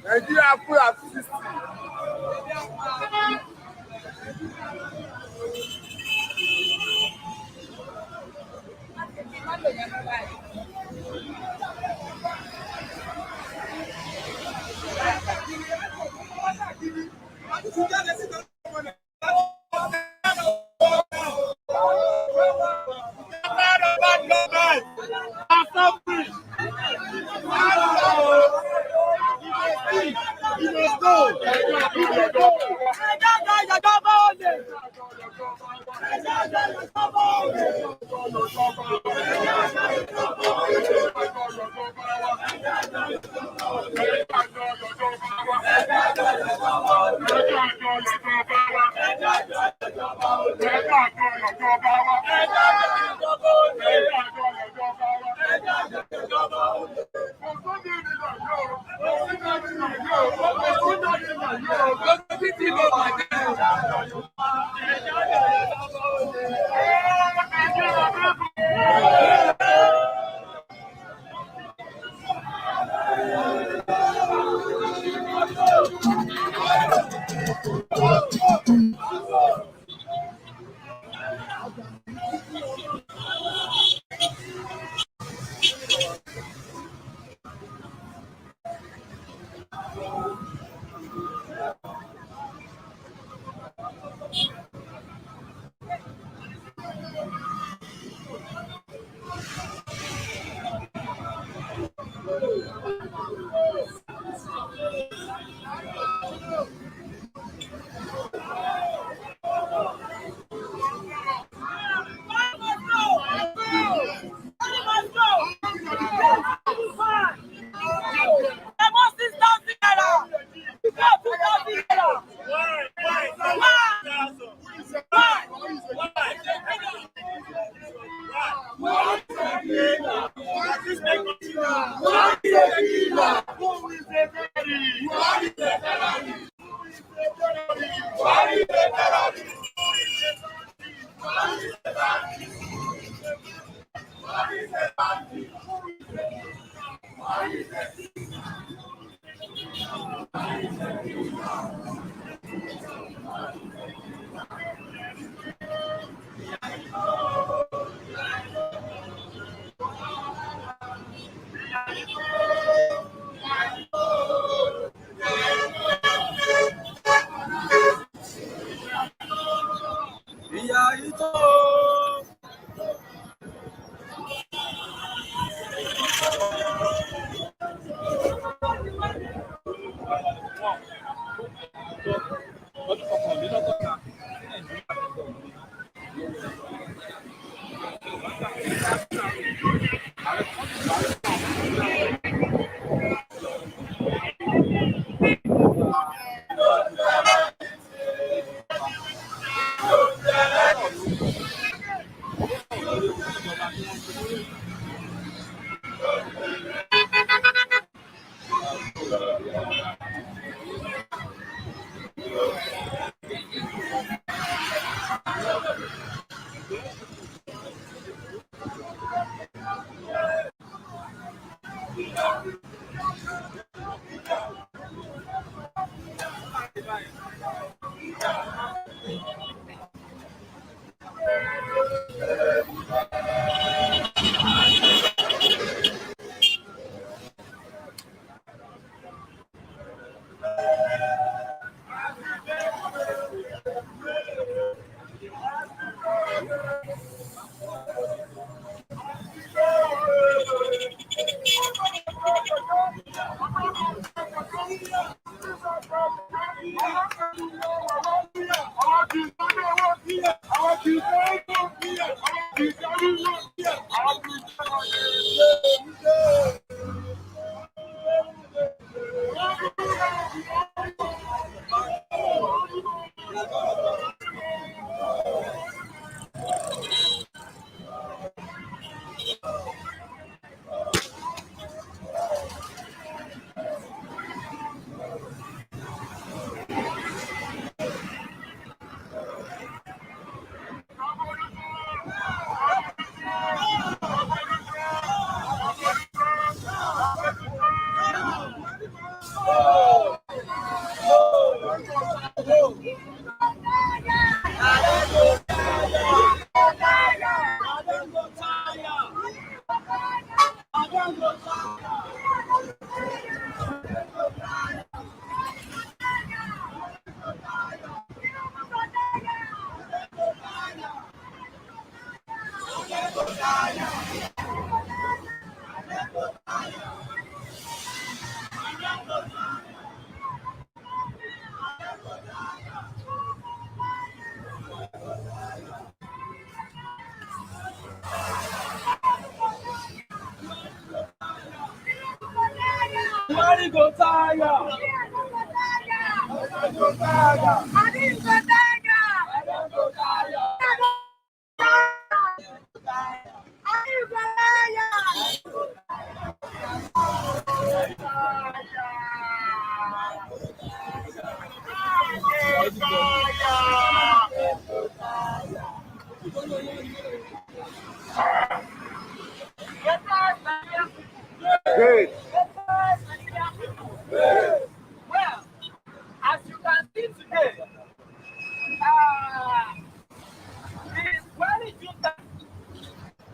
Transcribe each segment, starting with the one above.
Nigeria full at 60. Buhari go tire. Great. Well, as you can see today, this very Judah,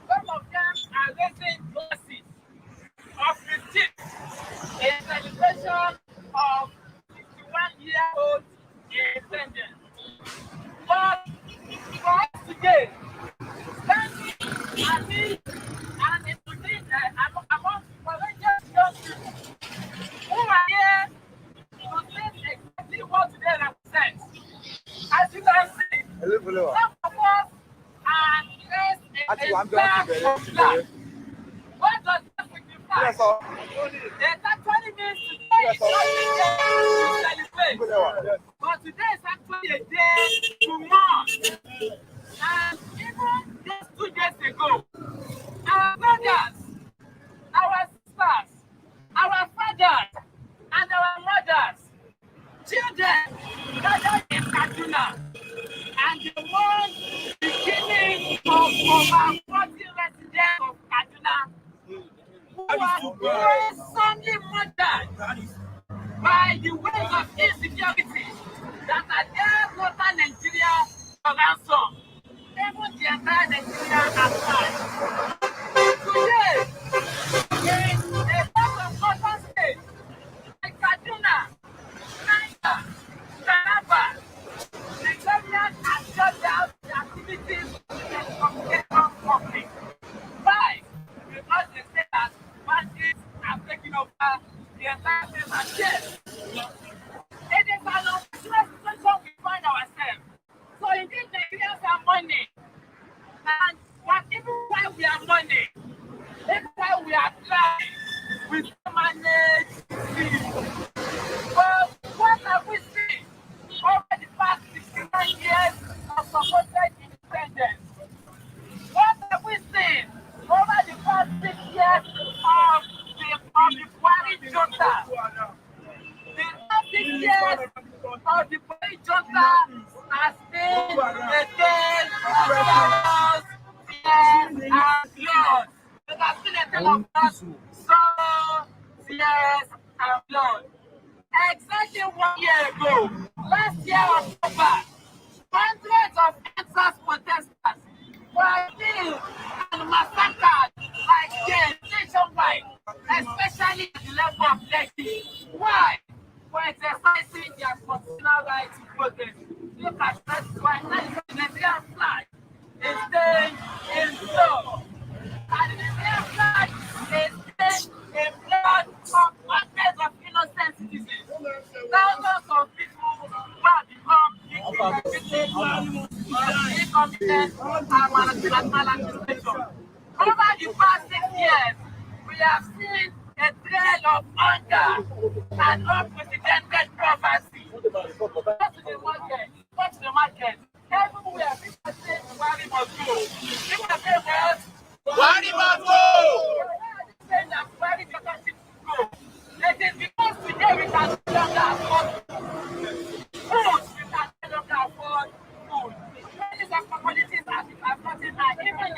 some of them are raising glasses of receipts in celebration of 61-year-old independence. But for us today, standing at this and among courageous young people who are here to say exactly what they represent. As you can see, some of us are dressed in a black of black. What does that signify? It actually means today is not a day to celebrate, but today is actually a day to mourn. And even just 2 days ago, our brothers, our sisters, our fathers, and our mothers, children gathered in Kaduna, and they mourned the killing of over 40 residents of Kaduna who were suddenly murdered by the waves of insecurity that had held northern Nigeria for ransom. Even the entire Nigeria at large. Today, in a lot of northern states like Kaduna, Niger, Taraba, the government has shut down the activities of the telecommunication company. Why? Because they say that bandits are taking over the entire place and yes. It is an unfortunate situation we find ourselves. So indeed, Nigerians are mourning. And but even while we are mourning, even while we are crying, we still manage peace. But what have we seen over the past 69 years of supported independence? What have we seen over the past 6 years of the Buhari Ojota? The last 6 years of the Buhari Ojota has been a tale of sorrows, tears, and blood. It has been a tale of sorrow, tears, and blood. Exactly 1 year ago, last year October, hundreds of answers protesters were killed and massacred like this nationwide, especially at the level of Lekki. Why? For exercising their constitutional right to protest. Look at that, why that is the Nigerian flag is stained in blood. And the Nigerian flag is stained in blood of hundreds of innocent citizens. Thousands of people who have become victims of incompetent maladministration. Over the past 6 years, we have seen a trail of hunger and unprecedented poverty. Go to the market. Everywhere, people say Buhari must go. People say what? Buhari must go! They say that Buhari must go. It is because today we can no longer afford food. We can no longer afford food. Many of commodities have gotten high. Even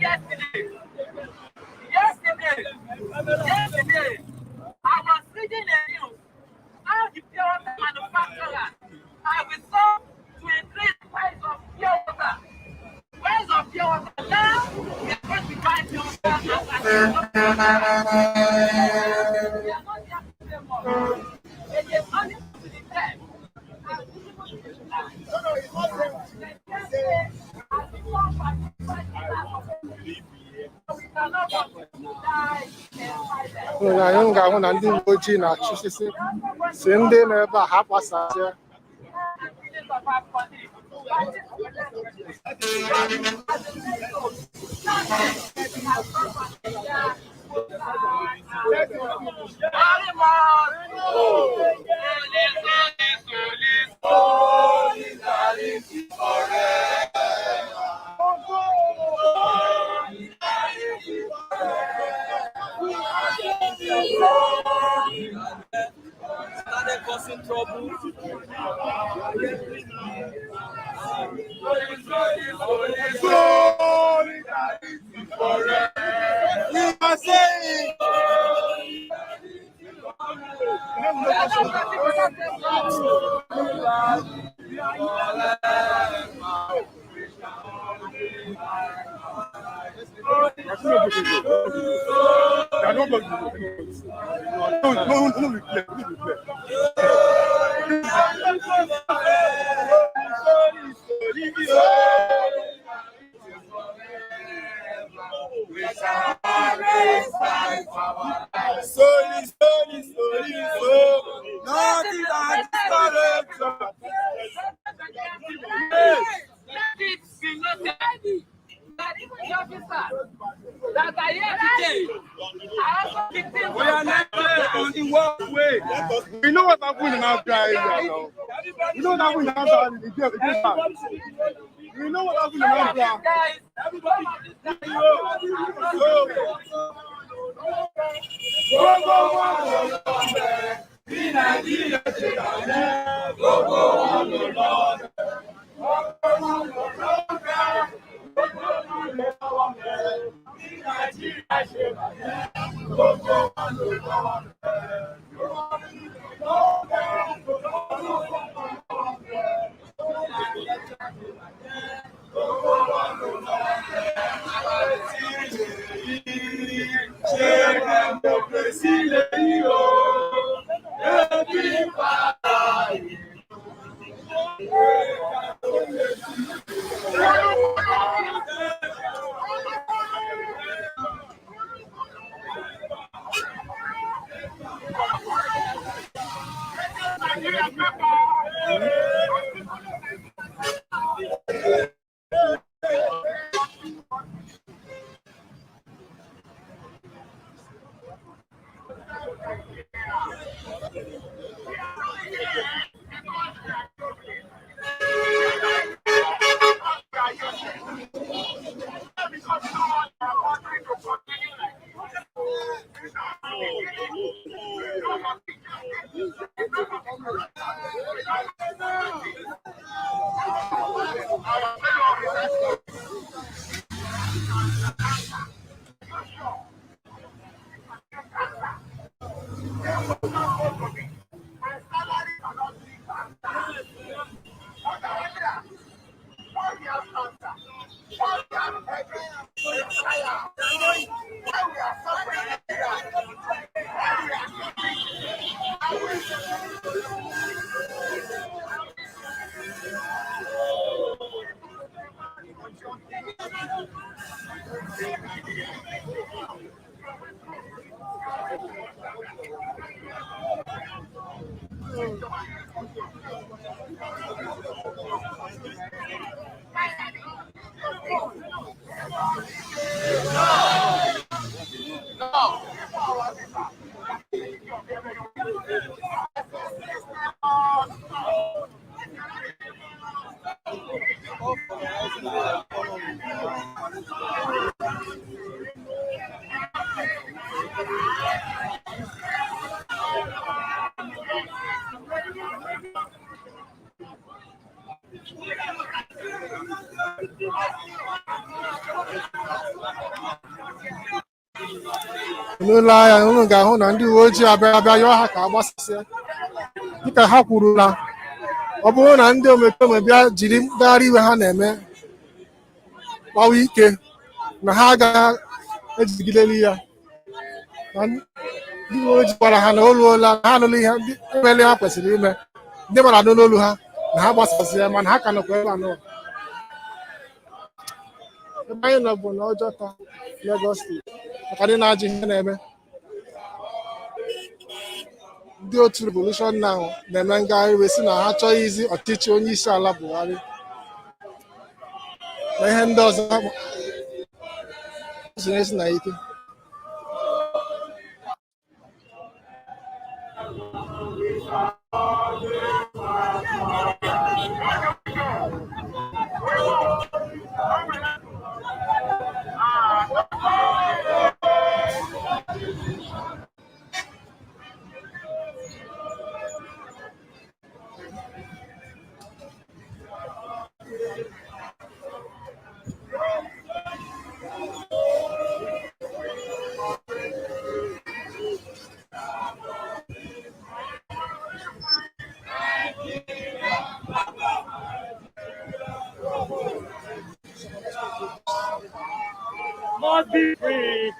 yesterday, I was reading the news how the pure water manufacturers have resolved to increase the price of pure water. Price of pure water now, we are going to buy pure water as we are not here to pay more. It is only to the debt. And people to the land. They just say, as the one participant in our community, we cannot continue to die in silence. Anyị ga-ahụ na ndị uwe ojii na-achụsisi si ndị nọ ebe a ha gbasasịa. Solidarity forever. We are saying. Nothing that is correct. Let it be noted that even the officers that are here today are also victims. We are not on the walkway. We know what happened in Abia area now. We know what happened in Abia. We know what happened in Abia. N'ụlọ ahịa unu ga-ahụ na ndị uwe ojii abịa yọọ ha ka agbasasịa dịka ha kwuru na ọ bụrụ na ndị omekome bịa jiri ngagharị iwe ha na-eme gbawa ike na ha agaghị ejigideli ya. Ndị uwe ojii gwara ha na o ruola na ha anụla ihe emele ha kwesịrị ime, ndị mmadụ anụ n'olu ha na ha gbasasịa mana ha ka nọkwa ebe anọ. Ebe anyị nọ bụ na Ojota, Lagos steeti, maka ndị na-ajụ ihe na-eme. Ndị otu RevolutionNow na-eme ngagharị iwe si na ha achọghịzi ọchịchị onye isi ala Buhari na ihe ndị ọzọ ha sonyesi na ike. must be free.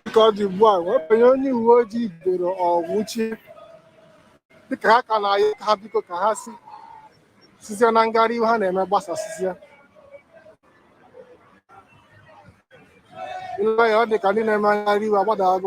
Because the boy, what only word you did or Wuchi, the Kakana, Habiko Kahasi, Sister Nangari, and Bassa Sisia. You know, the Kalina Mangari, what I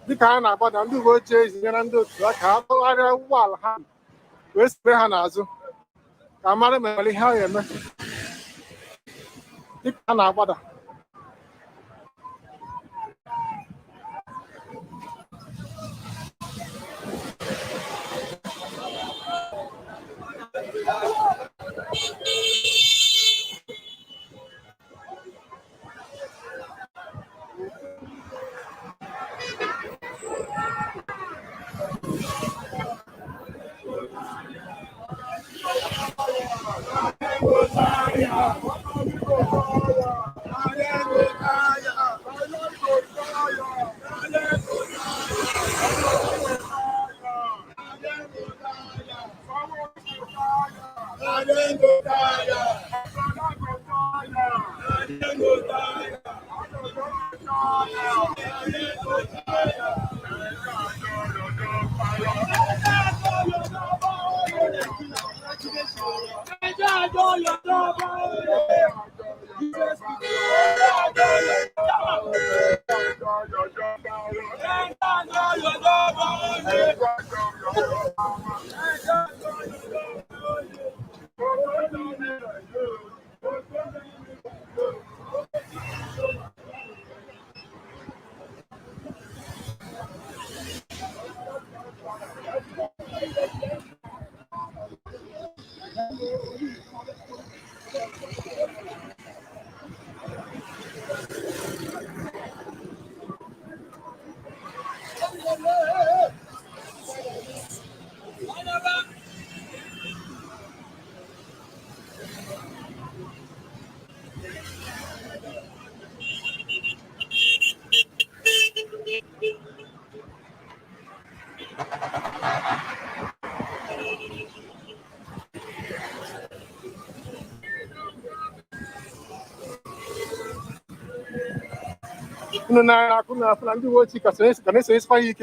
the kind of about and do go chase and do like how I wall hand. West Behanazo. Kamara Mali Haya. The kind of about no, I couldn't do what you can say is fine.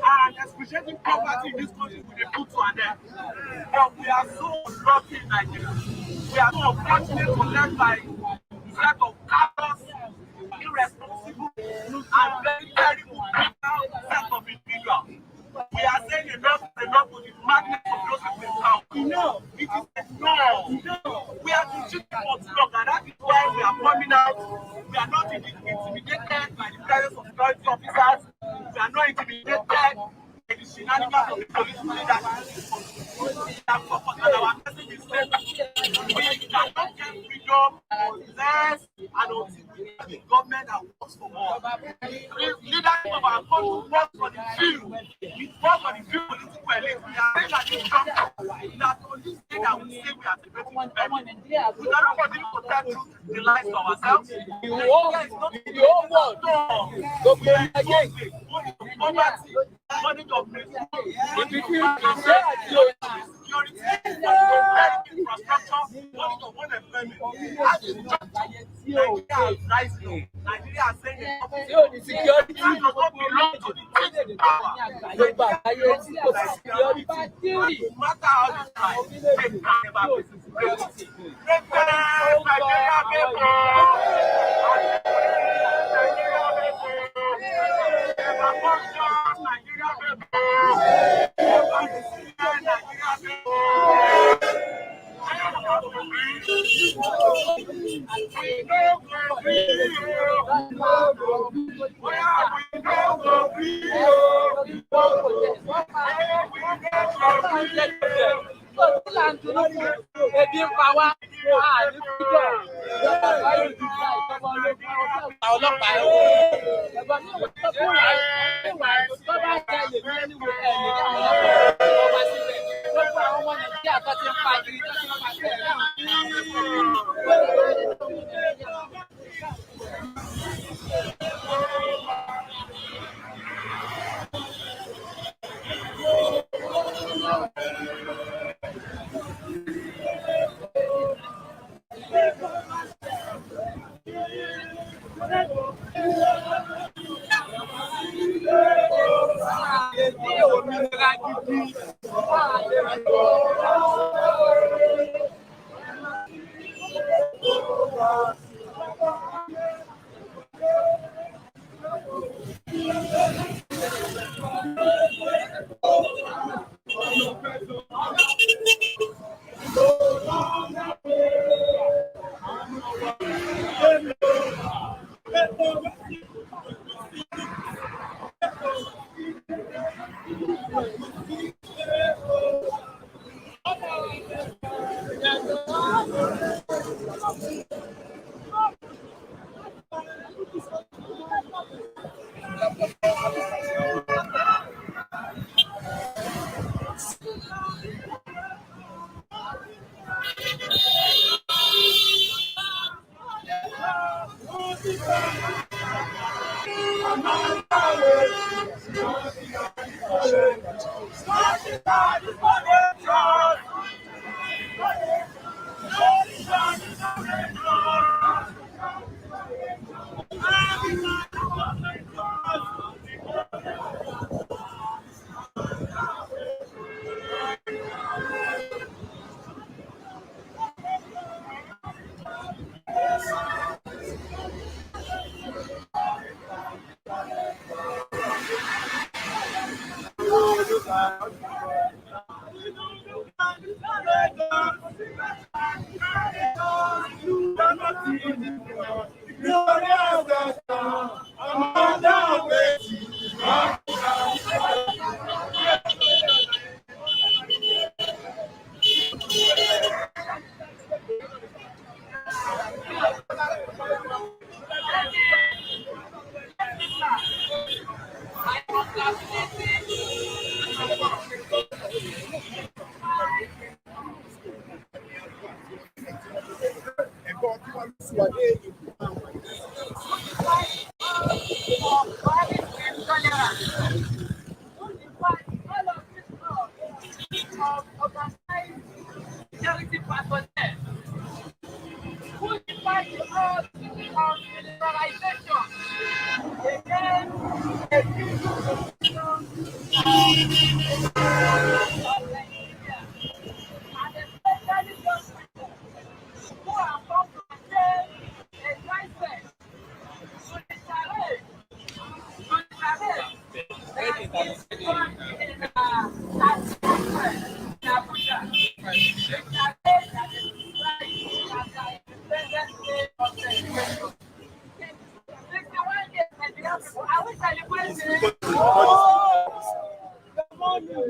And excruciating poverty in this country will be put to an end. But we are so lucky in Nigeria. We are so fortunate to live by a set of callous, irresponsible, and very terrible set of individuals. We are saying enough is enough to the madness of those people in power. No, it is enough. No. We are to shoot for too long, and that is why we are coming out. We are not intimidated by the presence of security officers. We are not intimidated by the shenanigans of the police leaders. Our message is simple. We cannot get freedom unless and until we have a government that works for all. Leadership of our country works for the few. We work for the few political elite. We are saying that this country, that on this day that we say we are celebrating independence, we cannot continue to tell truth the lies to ourselves. The whole world. Poverty, money of security, infrastructure, money of unemployment. As a Nigeria is rising. Nigeria is saying that security does not belong to the state power. Security, no matter how you try, they can never be.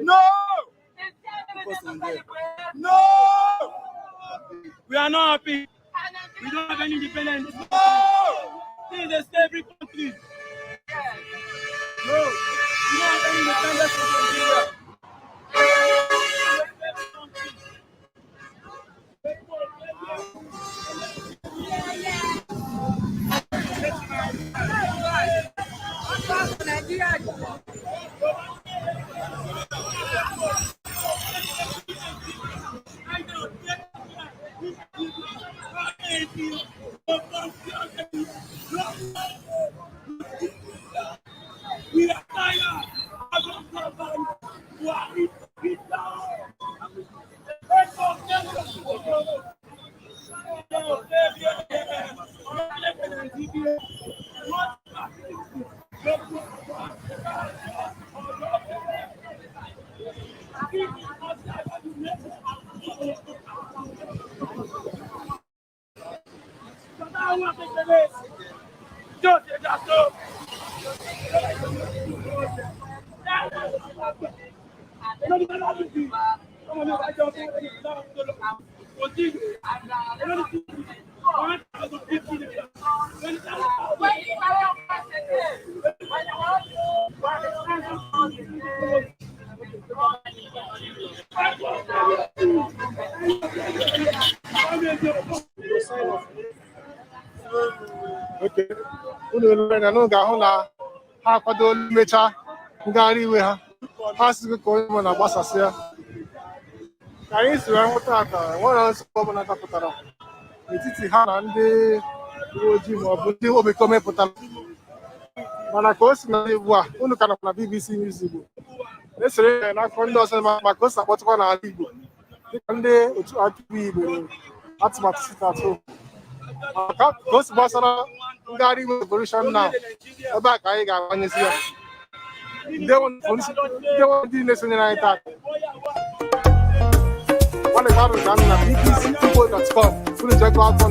No! No! We are not happy. We don't have any independence. No! This is a slavery country. No! We don't have any independence from Nigeria. We are tired. Okay. Unu ele na n'oge ahụ na ha akwadola imecha ngagharị iwe ha. Ha sịrị ka onye ọbụla gbasasị ya. Ka anyị si wee hụta aka enwere nsogbu ọbụla dapụtara n'etiti ha na ndị uwe ojii ma ọ bụ ndị omekome pụtara. Mana ka o si na ugbu a unu ka nọkwa na BBC News Igbo na-esere ya n'akụkọ ndị ọzọ maka o si akpọtụkwa n'ala Igbo dịka ndị otu Anti-Buhari mere atụmatụ site maka ka o si gbasara ngagharị iwe RevolutionNow ebe a ka anyị ga-agbanyezi ya. Ndewo ndị na-esonyere anyị taa. Nwanne m abụ na bbcigbo.com.